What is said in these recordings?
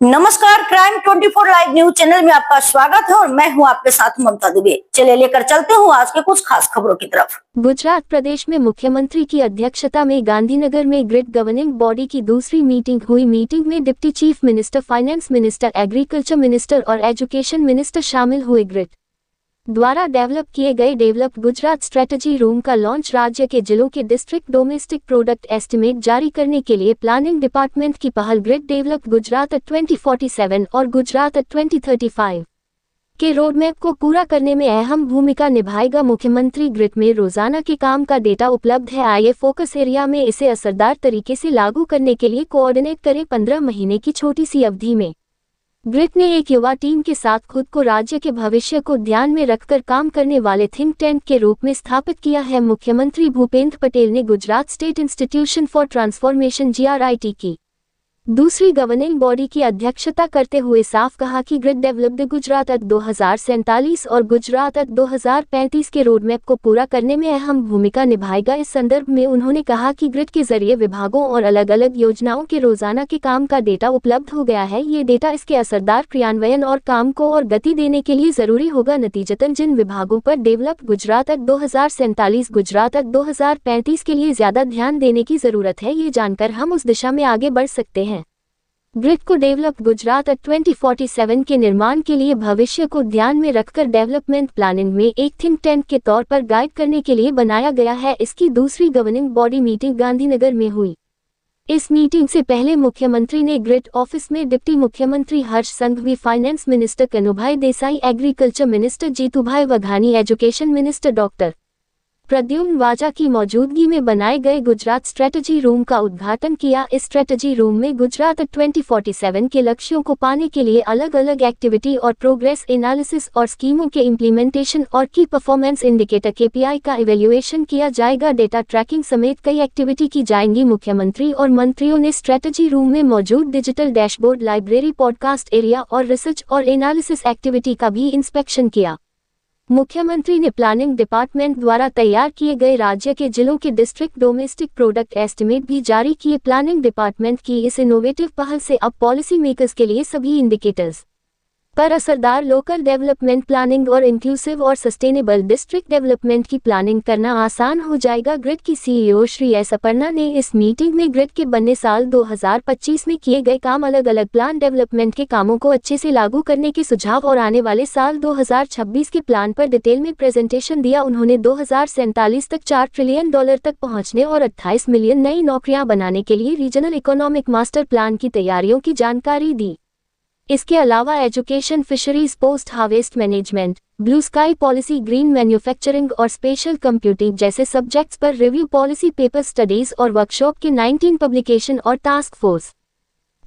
नमस्कार, crime 24 live news channel में आपका स्वागत है और मैं हूं आपके साथ ममता दुबे। चलिए लेकर चलते हूं आज के कुछ खास खबरों की तरफ। गुजरात प्रदेश में मुख्यमंत्री की अध्यक्षता में गांधीनगर में ग्रिड गवर्निंग बॉडी की दूसरी मीटिंग हुई। मीटिंग में deputy chief minister, finance minister, agriculture minister और एजुकेशन मिनिस्टर शामिल हुए। ग्रिड द्वारा डेवलप किए गए डेवलप गुजरात स्ट्रेटजी रूम का लॉन्च राज्य के जिलों के डिस्ट्रिक्ट डोमेस्टिक प्रोडक्ट एस्टिमेट जारी करने के लिए प्लानिंग डिपार्टमेंट की पहल ग्रिड डेवलप गुजरात 2047 और गुजरात 2035 के रोड मैप को पूरा करने में अहम भूमिका निभाएगा। मुख्यमंत्री ग्रिड में रोजाना के काम का डेटा उपलब्ध है। आइए फोकस एरिया में इसे असरदार तरीके से लागू करने के लिए कोऑर्डिनेट करें। 15 महीने की छोटी सी अवधि में ग्रिड ने एक युवा टीम के साथ खुद को राज्य के भविष्य को ध्यान में रखकर काम करने वाले थिंक टैंक के रूप में स्थापित किया है। मुख्यमंत्री भूपेंद्र पटेल ने Gujarat state institution for transformation GRIT की दूसरी गवर्निंग बॉडी की अध्यक्षता करते हुए साफ कहा कि ग्रिड डेवलप्ड गुजरात 2047 और गुजरात 2035 के रोड मैप को पूरा करने में अहम भूमिका निभाएगा। इस संदर्भ में उन्होंने कहा कि ग्रिड के जरिए विभागों और अलग अलग योजनाओं के रोजाना के काम का डेटा उपलब्ध हो गया है। ये डेटा इसके असरदार क्रियान्वयन और काम को और गति देने के लिए जरूरी होगा। नतीजतन जिन विभागों पर डेवलप गुजरात 2047 गुजरात 2035 के लिए ज्यादा ध्यान देने की जरूरत है, ये जानकर हम उस दिशा में आगे बढ़ सकते हैं। ग्रिड को डेवलप गुजरात 2047 के निर्माण के लिए भविष्य को ध्यान में रखकर डेवलपमेंट प्लानिंग में एक थिंक टैंक के तौर पर गाइड करने के लिए बनाया गया है। इसकी दूसरी गवर्निंग बॉडी मीटिंग गांधीनगर में हुई। इस मीटिंग से पहले मुख्यमंत्री ने ग्रिड ऑफिस में डिप्टी मुख्यमंत्री Harsh Sanghavi, finance minister Kanubhai Desai, agriculture minister Jitubhai Vaghani, education minister doctor Pradyuman Vaja की मौजूदगी में बनाए गए गुजरात स्ट्रेटजी रूम का उद्घाटन किया। इस स्ट्रेटजी रूम में गुजरात 2047 के लक्ष्यों को पाने के लिए अलग अलग एक्टिविटी और प्रोग्रेस एनालिसिस और स्कीमों के इम्प्लीमेंटेशन और की परफॉर्मेंस इंडिकेटर KPI का इवैल्यूएशन किया जाएगा। डेटा ट्रैकिंग समेत कई एक्टिविटी की जाएंगी। मुख्यमंत्री और मंत्रियों ने स्ट्रेटजी रूम में मौजूद digital dashboard, library, podcast area और रिसर्च और एनालिसिस एक्टिविटी का भी इंस्पेक्शन किया। मुख्यमंत्री ने प्लानिंग डिपार्टमेंट द्वारा तैयार किए गए राज्य के जिलों के डिस्ट्रिक्ट डोमेस्टिक प्रोडक्ट एस्टिमेट भी जारी किए। प्लानिंग डिपार्टमेंट की इस इनोवेटिव पहल से अब पॉलिसी मेकर्स के लिए सभी इंडिकेटर्स पर असरदार लोकल डेवलपमेंट प्लानिंग और इंक्लूसिव और सस्टेनेबल डिस्ट्रिक्ट डेवलपमेंट की प्लानिंग करना आसान हो जाएगा। ग्रिड की CEO श्री एस अपर्णा ने इस मीटिंग में ग्रिड के बनने साल 2025 में किए गए काम, अलग अलग प्लान डेवलपमेंट के कामों को अच्छे से लागू करने के सुझाव और आने वाले साल 2026 के प्लान पर डिटेल में प्रेजेंटेशन दिया। उन्होंने 2047 तक $4 ट्रिलियन तक पहुंचने और 28 मिलियन नई नौकरियां बनाने के लिए रीजनल इकोनॉमिक मास्टर प्लान की तैयारियों की जानकारी दी। इसके अलावा education, fisheries, post harvest management, blue sky policy, green manufacturing और स्पेशल कंप्यूटिंग जैसे सब्जेक्ट्स पर रिव्यू, पॉलिसी पेपर स्टडीज और वर्कशॉप के 19 पब्लिकेशन और टास्क फोर्स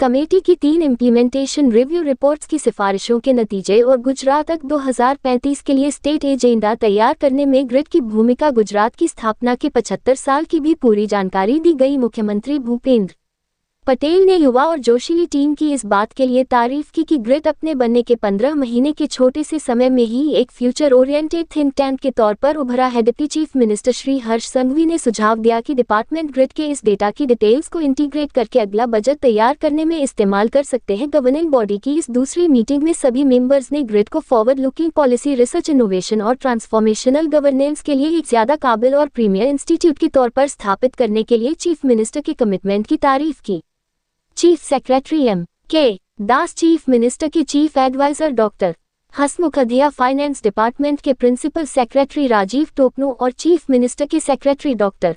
कमेटी की 3 इम्प्लीमेंटेशन रिव्यू रिपोर्ट्स की सिफारिशों के नतीजे और गुजरात 2035 के लिए स्टेट एजेंडा तैयार करने में ग्रिड की भूमिका। गुजरात की स्थापना के 75 साल की भी पूरी जानकारी दी गई। मुख्यमंत्री भूपेंद्र पटेल ने युवा और जोशीली टीम की इस बात के लिए तारीफ की कि ग्रिड अपने बनने के 15 महीने के छोटे से समय में ही एक फ्यूचर ओरिएंटेड थिंक टैंक के तौर पर उभरा है। Deputy chief minister Shri Harsh Sanghvi ने सुझाव दिया कि डिपार्टमेंट ग्रिड के इस डेटा की डिटेल्स को इंटीग्रेट करके अगला बजट तैयार करने में इस्तेमाल कर सकते हैं। गवर्निंग बॉडी की इस दूसरी मीटिंग में सभी मेंबर्स ने ग्रिड को forward looking policy, research, innovation और ट्रांसफॉर्मेशनल गवर्नेंस के लिए एक ज्यादा काबिल और प्रीमियर इंस्टीट्यूट के तौर पर स्थापित करने के लिए चीफ मिनिस्टर के कमिटमेंट की तारीफ की। Chief secretary M.K. दास, चीफ मिनिस्टर के चीफ एडवाइजर डॉक्टर हसमुख अधिया, फाइनेंस डिपार्टमेंट के प्रिंसिपल सेक्रेटरी राजीव टोपनो और चीफ मिनिस्टर के सेक्रेटरी डॉक्टर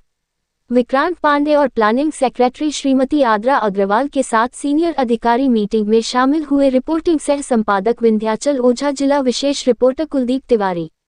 विक्रांत पांडे और प्लानिंग सेक्रेटरी श्रीमती आद्रा अग्रवाल के साथ सीनियर अधिकारी मीटिंग में शामिल हुए। रिपोर्टिंग सह संपादक विंध्याचल ओझा, जिला विशेष रिपोर्टर कुलदीप तिवारी।